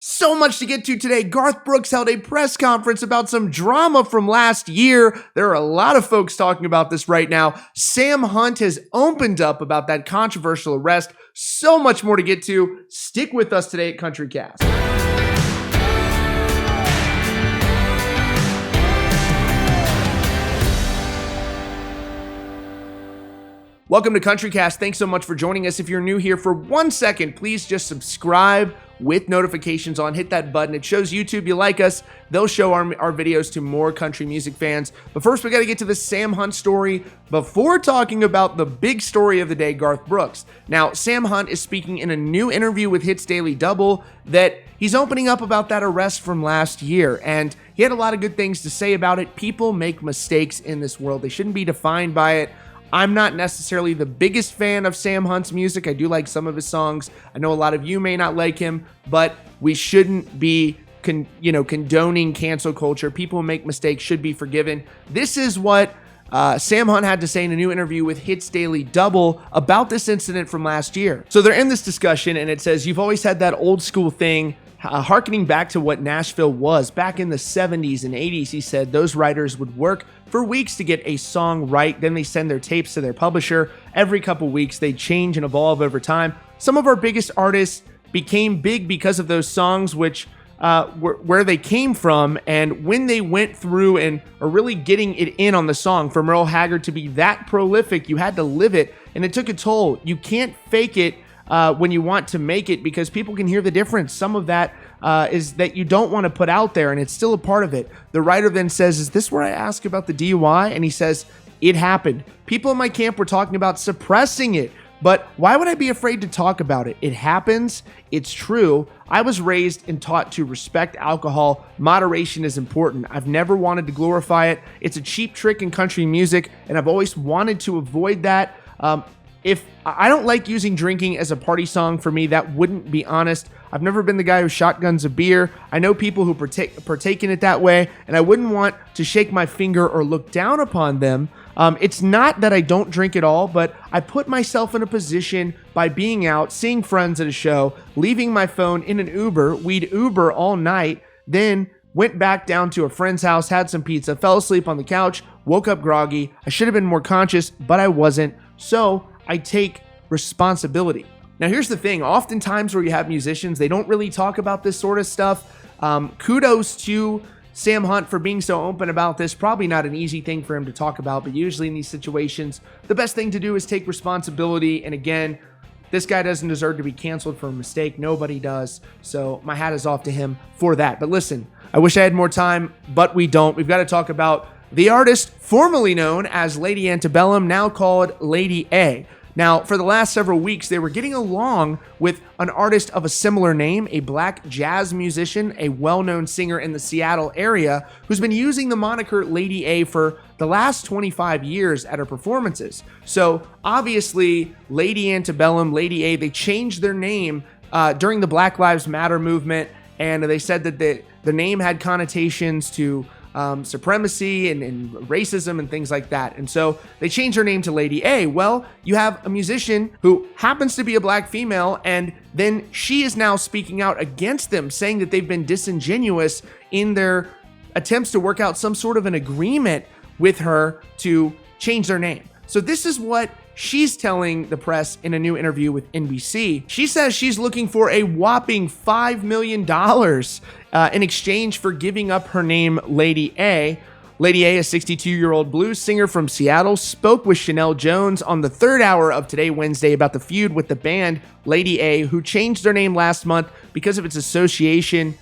So much to get to today. Garth Brooks held a press conference about some drama from last year. There are a lot of folks talking about this right now. Sam Hunt has opened up about that controversial arrest. So much more to get to. Stick with us today at CountryCast. Welcome to CountryCast. Thanks so much for joining us. If you're new here for 1 second, please just subscribe with notifications on. Hit that button. It shows YouTube you like us. They'll show our videos to more country music fans. But first, we got to get to the Sam Hunt story before talking about the big story of the day, Garth Brooks. Now, Sam Hunt is speaking in a new interview with Hits Daily Double that he's opening up about that arrest from last year. And he had a lot of good things to say about it. People make mistakes in this world. They shouldn't be defined by it. I'm not necessarily the biggest fan of Sam Hunt's music. I do like some of his songs. I know a lot of you may not like him, but we shouldn't be condoning cancel culture. People who make mistakes should be forgiven. This is what Sam Hunt had to say in a new interview with Hits Daily Double about this incident from last year. So they're in this discussion, and it says, "You've always had that old school thing, harkening back to what Nashville was back in the 70s and 80s. He said those writers would work for weeks to get a song right. Then they send their tapes to their publisher. Every couple weeks, they change and evolve over time. Some of our biggest artists became big because of those songs, which where they came from, and when they went through and are really getting it in on the song. For Merle Haggard to be that prolific, you had to live it, and it took a toll. You can't fake it when you want to make it, because people can hear the difference. Some of that is that you don't want to put out there, and it's still a part of it." The writer then says, "Is this where I ask about the DUI?" And he says, "It happened. People in my camp were talking about suppressing it, but why would I be afraid to talk about it? It happens. It's true. I was raised and taught to respect alcohol. Moderation is important. I've never wanted to glorify it. It's a cheap trick in country music, and I've always wanted to avoid that. If I don't like using drinking as a party song, for me, that wouldn't be honest. I've never been the guy who shotguns a beer. I know people who partake in it that way, and I wouldn't want to shake my finger or look down upon them. It's not that I don't drink at all, but I put myself in a position by being out, seeing friends at a show, leaving my phone in an Uber. We'd Uber all night, then went back down to a friend's house, had some pizza, fell asleep on the couch, woke up groggy. I should have been more conscious, but I wasn't. So I take responsibility." Now, here's the thing. Oftentimes where you have musicians, they don't really talk about this sort of stuff. Kudos to Sam Hunt for being so open about this. Probably not an easy thing for him to talk about, but usually in these situations, the best thing to do is take responsibility. And again, this guy doesn't deserve to be canceled for a mistake. Nobody does. So my hat is off to him for that. But listen, I wish I had more time, but we don't. We've got to talk about the artist formerly known as Lady Antebellum, now called Lady A. Now, for the last several weeks, they were getting along with an artist of a similar name, a black jazz musician, a well-known singer in the Seattle area, who's been using the moniker Lady A for the last 25 years at her performances. So, obviously, Lady Antebellum, Lady A, they changed their name during the Black Lives Matter movement, and they said that the name had connotations to supremacy and racism and things like that. And so they changed her name to Lady A. Well, you have a musician who happens to be a black female, and then she is now speaking out against them, saying that they've been disingenuous in their attempts to work out some sort of an agreement with her to change their name. So this is what she's telling the press in a new interview with NBC. She says she's looking for a whopping $5 million in exchange for giving up her name, Lady A. Lady A, a 62-year-old blues singer from Seattle, spoke with Chanel Jones on the third hour of Today Wednesday about the feud with the band Lady A, who changed their name last month because of its association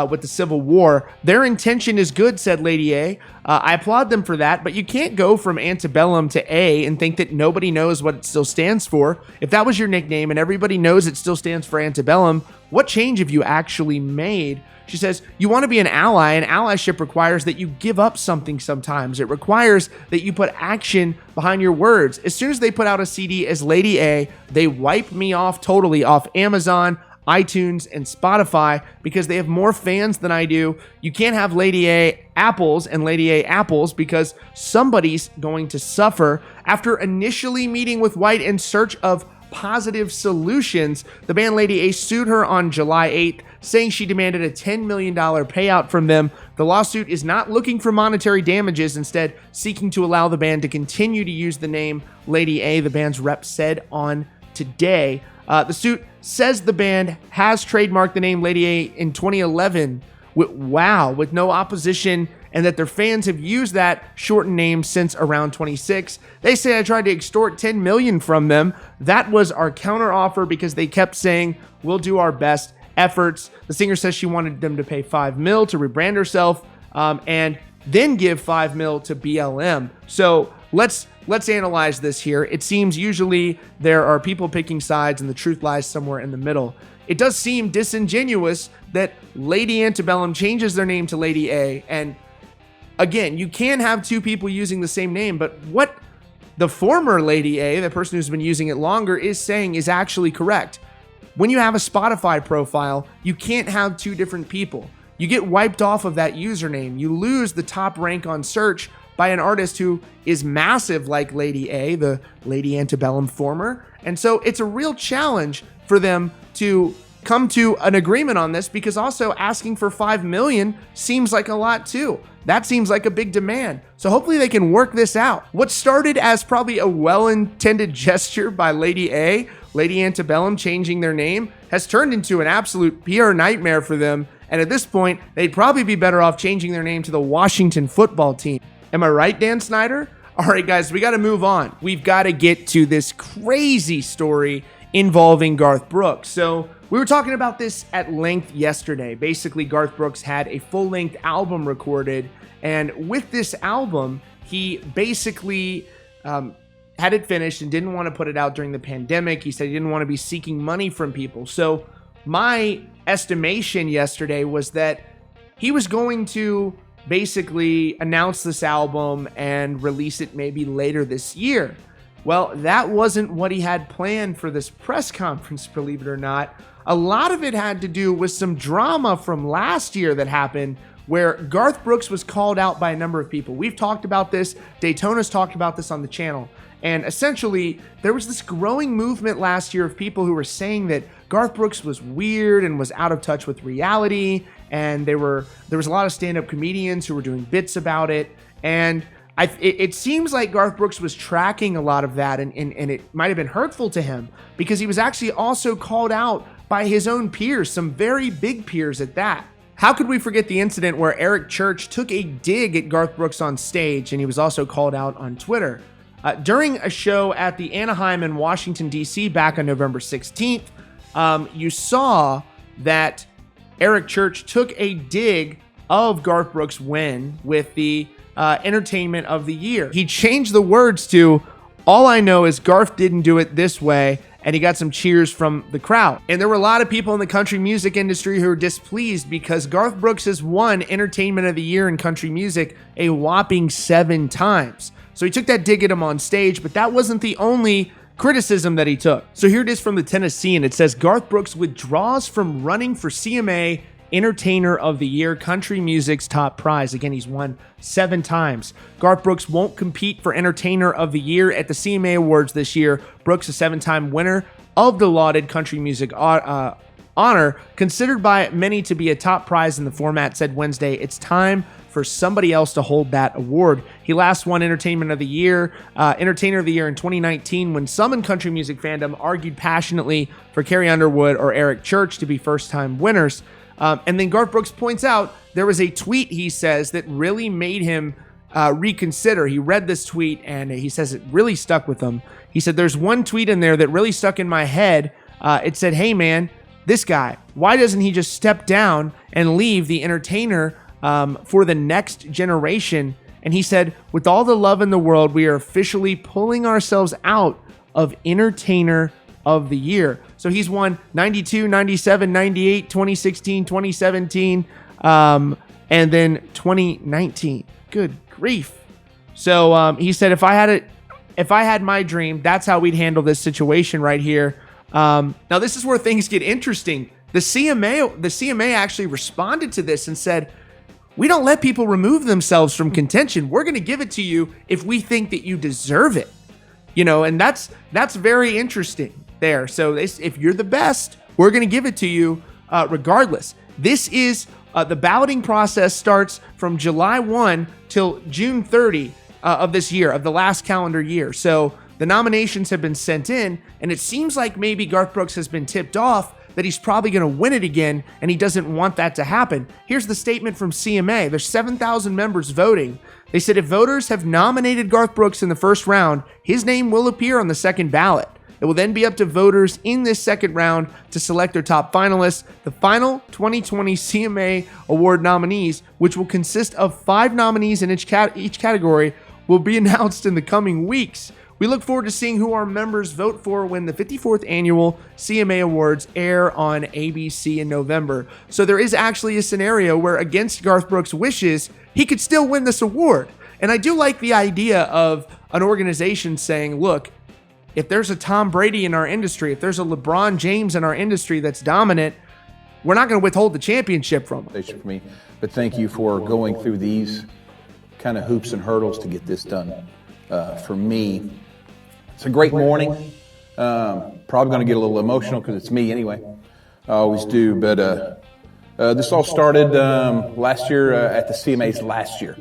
with the Civil War. "Their intention is good," said Lady A. "I applaud them for that, but you can't go from Antebellum to A and think that nobody knows what it still stands for. If that was your nickname and everybody knows it still stands for Antebellum, what change have you actually made?" She says, "You want to be an ally, and allyship requires that you give up something sometimes. It requires that you put action behind your words. As soon as they put out a CD as Lady A, they wipe me off totally off Amazon, iTunes, and Spotify because they have more fans than I do. You can't have Lady A apples and Lady A apples because somebody's going to suffer." After initially meeting with White in search of Positive Solutions. The band Lady A sued her on July 8th, saying she demanded a $10 million payout from them. The lawsuit is not looking for monetary damages, instead seeking to allow the band to continue to use the name Lady A, the band's rep said on Today. The suit says the band has trademarked the name Lady A in 2011 with no opposition, and that their fans have used that shortened name since around 26. They say I tried to extort $10 million from them. That was our counteroffer because they kept saying, we'll do our best efforts. The singer says she wanted them to pay $5 million to rebrand herself, and then give $5 million to BLM. So let's analyze this here. It seems usually there are people picking sides and the truth lies somewhere in the middle. It does seem disingenuous that Lady Antebellum changes their name to Lady A, and again, you can have two people using the same name, but what the former Lady A, the person who's been using it longer, is saying is actually correct. When you have a Spotify profile, you can't have two different people. You get wiped off of that username. You lose the top rank on search by an artist who is massive like Lady A, the Lady Antebellum former. And so it's a real challenge for them to come to an agreement on this, because also asking for $5 million seems like a lot too. That seems like a big demand. So hopefully they can work this out. What started as probably a well-intended gesture by Lady A, Lady Antebellum changing their name, has turned into an absolute PR nightmare for them. And at this point, they'd probably be better off changing their name to the Washington football team. Am I right, Dan Snyder? All right, guys, we got to move on. We've got to get to this crazy story involving Garth Brooks. So we were talking about this at length yesterday. Basically, Garth Brooks had a full-length album recorded, and with this album, he basically had it finished and didn't want to put it out during the pandemic. He said he didn't want to be seeking money from people. So my estimation yesterday was that he was going to basically announce this album and release it maybe later this year. Well, that wasn't what he had planned for this press conference, believe it or not. A lot of it had to do with some drama from last year that happened where Garth Brooks was called out by a number of people. We've talked about this. Daytona's talked about this on the channel. And essentially, there was this growing movement last year of people who were saying that Garth Brooks was weird and was out of touch with reality. And there was a lot of stand-up comedians who were doing bits about it. And it seems like Garth Brooks was tracking a lot of that, and it might have been hurtful to him because he was actually also called out by his own peers, some very big peers at that. How could we forget the incident where Eric Church took a dig at Garth Brooks on stage, and he was also called out on Twitter? During a show at the Anaheim in Washington, D.C. back on November 16th, you saw that Eric Church took a dig of Garth Brooks' win with the Entertainment of the Year. He changed the words to, "All I know is Garth didn't do it this way," and he got some cheers from the crowd. And there were a lot of people in the country music industry who were displeased because Garth Brooks has won Entertainment of the Year in country music a whopping 7 times. So he took that dig at him on stage, but that wasn't the only criticism that he took. So here it is from the Tennessean. It says, Garth Brooks withdraws from running for CMA Entertainer of the Year, country music's top prize. Again, he's won 7 times. Garth Brooks won't compete for Entertainer of the Year at the CMA Awards this year. Brooks, a 7-time winner of the lauded country music honor, considered by many to be a top prize in the format, said Wednesday, it's time for somebody else to hold that award. He last won Entertainer of the Year in 2019 when some in country music fandom argued passionately for Carrie Underwood or Eric Church to be first-time winners. And then Garth Brooks points out there was a tweet, he says, that really made him reconsider. He read this tweet and he says it really stuck with him. He said, there's one tweet in there that really stuck in my head. It said, hey man, this guy, why doesn't he just step down and leave the entertainer for the next generation? And he said, with all the love in the world, we are officially pulling ourselves out of Entertainer of the Year. So he's won 92, 97, 98, 2016, 2017, and then 2019. Good grief. So he said, if I had my dream, that's how we'd handle this situation right here. Now this is where things get interesting. The CMA actually responded to this and said, we don't let people remove themselves from contention. We're going to give it to you if we think that you deserve it. And that's very interesting there. So if you're the best, we're going to give it to you regardless. This is the balloting process starts from July 1 till June 30 of this year, of the last calendar year. So the nominations have been sent in, and it seems like maybe Garth Brooks has been tipped off that he's probably going to win it again, and he doesn't want that to happen. Here's the statement from CMA. There's 7,000 members voting. They said if voters have nominated Garth Brooks in the first round, his name will appear on the second ballot. It will then be up to voters in this second round to select their top finalists. The final 2020 CMA Award nominees, which will consist of 5 nominees in each category, will be announced in the coming weeks. We look forward to seeing who our members vote for when the 54th annual CMA Awards air on ABC in November. So there is actually a scenario where, against Garth Brooks' wishes, he could still win this award. And I do like the idea of an organization saying, look, if there's a Tom Brady in our industry, if there's a LeBron James in our industry that's dominant, we're not going to withhold the championship from them. For me, but thank you for going through these kind of hoops and hurdles to get this done. For me, it's a great morning. Probably going to get a little emotional because it's me anyway. I always do. But this all started last year at the CMAs last year.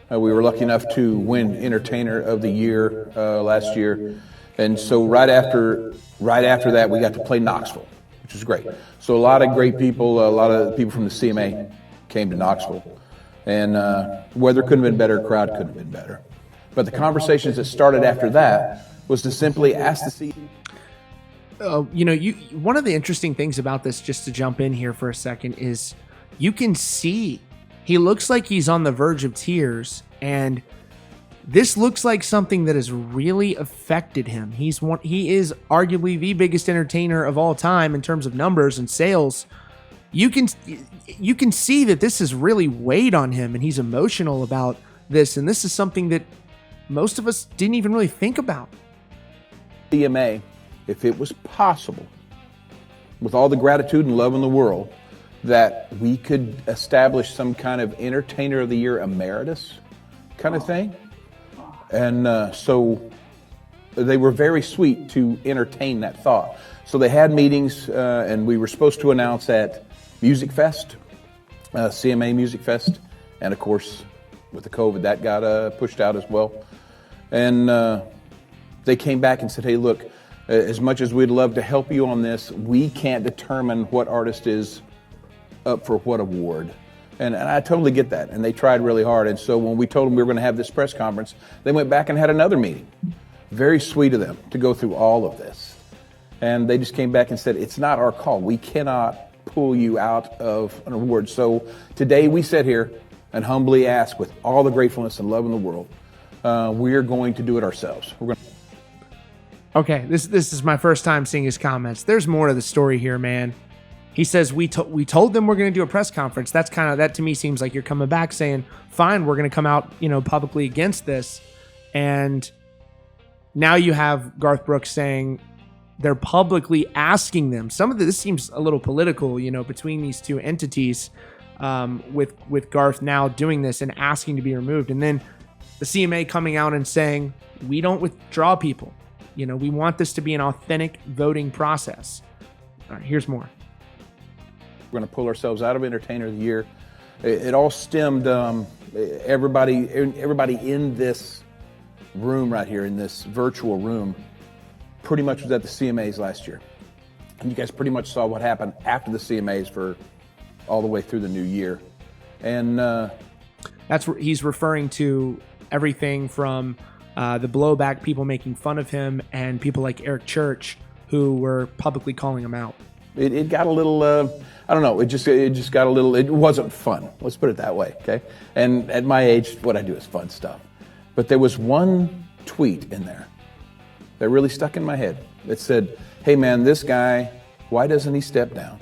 We were lucky enough to win Entertainer of the Year last year. And so right after that, we got to play Knoxville, which was great. So a lot of great people, a lot of people from the CMA came to Knoxville. And weather couldn't have been better, crowd couldn't have been better. But the conversations that started after that was to simply ask the CEO. One of the interesting things about this, just to jump in here for a second, is you can see he looks like he's on the verge of tears, and this looks like something that has really affected him. He is arguably the biggest entertainer of all time in terms of numbers and sales. You can see that this has really weighed on him, and he's emotional about this, and this is something that most of us didn't even really think about. CMA, if it was possible, with all the gratitude and love in the world, that we could establish some kind of Entertainer of the Year emeritus kind of thing. And so they were very sweet to entertain that thought. So they had meetings, and we were supposed to announce at Music Fest, CMA Music Fest, and of course, with the COVID, that got pushed out as well. And they came back and said, hey, look, as much as we'd love to help you on this, we can't determine what artist is up for what award. And I totally get that. And they tried really hard. And so when we told them we were going to have this press conference, they went back and had another meeting. Very sweet of them to go through all of this. And they just came back and said, it's not our call. We cannot pull you out of an award. So today we sit here and humbly ask, with all the gratefulness and love in the world, we're going to do it ourselves. Okay, this is my first time seeing his comments. There's more to the story here, man. He says we told them we're going to do a press conference. That to me seems like you're coming back saying, fine, we're going to come out, publicly against this. And now you have Garth Brooks saying they're publicly asking them. Some of this seems a little political, between these two entities, with Garth now doing this and asking to be removed. And then the CMA coming out and saying, we don't withdraw people. We want this to be an authentic voting process. All right, here's more. We're going to pull ourselves out of Entertainer of the Year. It all stemmed, everybody in this room right here, in this virtual room, pretty much was at the CMAs last year. And you guys pretty much saw what happened after the CMAs for all the way through the new year. And that's where he's referring to everything from the blowback, people making fun of him, and people like Eric Church who were publicly calling him out. It got a little, I don't know, it just got a little, it wasn't fun. Let's put it that way, okay? And at my age, what I do is fun stuff. But there was one tweet in there that really stuck in my head. It said, hey man, this guy, why doesn't he step down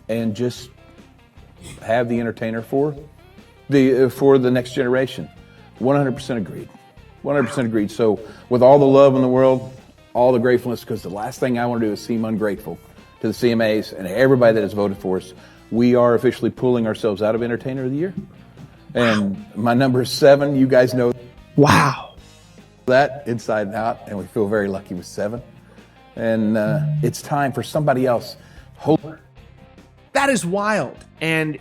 and just have the Entertainer for the next generation? 100% agreed. 100% agreed. So with all the love in the world, all the gratefulness, because the last thing I want to do is seem ungrateful to the CMAs and everybody that has voted for us, we are officially pulling ourselves out of Entertainer of the Year. And my number is 7. You guys know. Wow. that inside and out, and we feel very lucky with 7. And it's time for somebody else. That is wild. And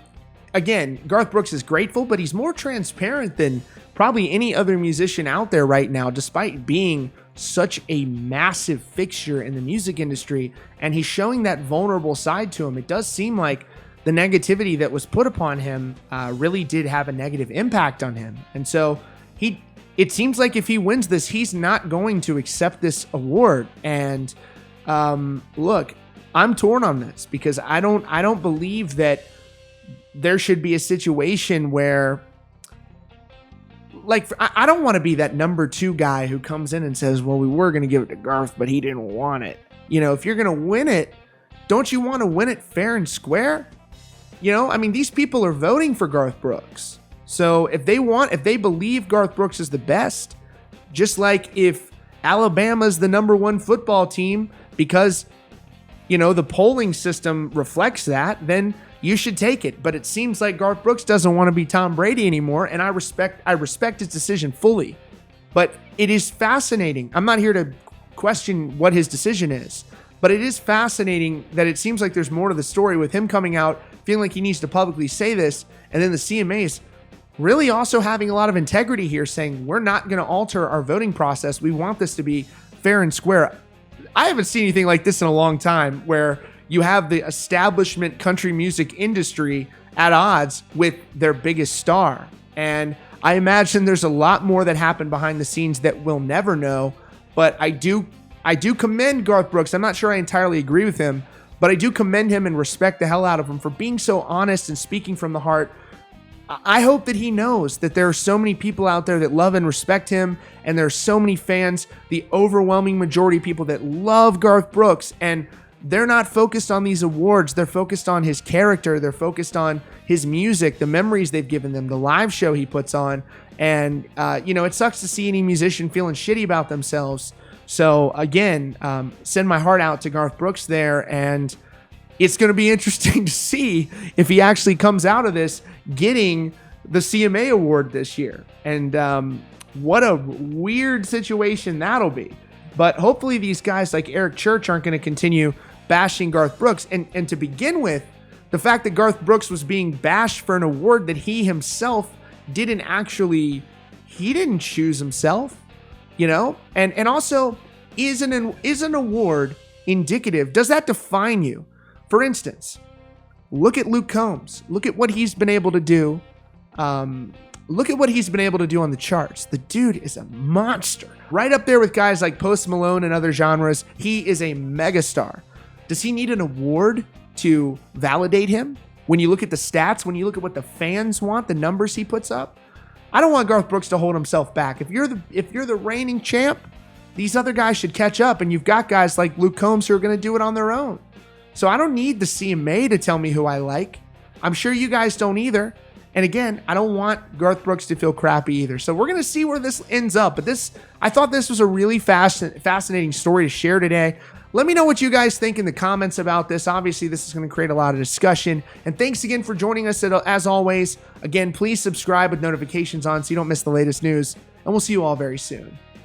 again, Garth Brooks is grateful, but he's more transparent than probably any other musician out there right now, despite being such a massive fixture in the music industry. And he's showing that vulnerable side to him. It does seem like the negativity that was put upon him really did have a negative impact on him. And so it seems like if he wins this, he's not going to accept this award. And look, I'm torn on this because I don't believe that there should be a situation where, like, I don't want to be that number 2 guy who comes in and says, well, we were going to give it to Garth, but he didn't want it. You know, if you're going to win it, don't you want to win it fair and square? You know, I mean, these people are voting for Garth Brooks. So if they believe Garth Brooks is the best, just like if Alabama's the number 1 football team because, you know, the polling system reflects that, then you should take it. But it seems like Garth Brooks doesn't want to be Tom Brady anymore, and I respect his decision fully. But it is fascinating. I'm not here to question what his decision is, but it is fascinating that it seems like there's more to the story with him coming out, feeling like he needs to publicly say this, and then the CMAs really also having a lot of integrity here, saying we're not going to alter our voting process. We want this to be fair and square. I haven't seen anything like this in a long time, where you have the establishment country music industry at odds with their biggest star. And I imagine there's a lot more that happened behind the scenes that we'll never know. But I do commend Garth Brooks. I'm not sure I entirely agree with him, but I do commend him and respect the hell out of him for being so honest and speaking from the heart. I hope that he knows that there are so many people out there that love and respect him, and there are so many fans, the overwhelming majority of people that love Garth Brooks, and they're not focused on these awards. They're focused on his character. They're focused on his music, the memories they've given them, the live show he puts on. And, you know, it sucks to see any musician feeling shitty about themselves. So, again, send my heart out to Garth Brooks there. And it's going to be interesting to see if he actually comes out of this getting the CMA award this year. And what a weird situation that'll be. But hopefully these guys like Eric Church aren't going to continue bashing Garth Brooks. And to begin with, the fact that Garth Brooks was being bashed for an award that he himself didn't choose himself, you know? And also, is an award indicative? Does that define you? For instance, look at Luke Combs. Look at what he's been able to do. Look at what he's been able to do on the charts. The dude is a monster. Right up there with guys like Post Malone and other genres. He is a megastar. Does he need an award to validate him? When you look at the stats, when you look at what the fans want, the numbers he puts up, I don't want Garth Brooks to hold himself back. If you're the reigning champ, these other guys should catch up, and you've got guys like Luke Combs who are going to do it on their own. So I don't need the CMA to tell me who I like. I'm sure you guys don't either. And again, I don't want Garth Brooks to feel crappy either. So we're going to see where this ends up. But I thought this was a really fascinating story to share today. Let me know what you guys think in the comments about this. Obviously, this is going to create a lot of discussion. And thanks again for joining us as always. Again, please subscribe with notifications on so you don't miss the latest news. And we'll see you all very soon.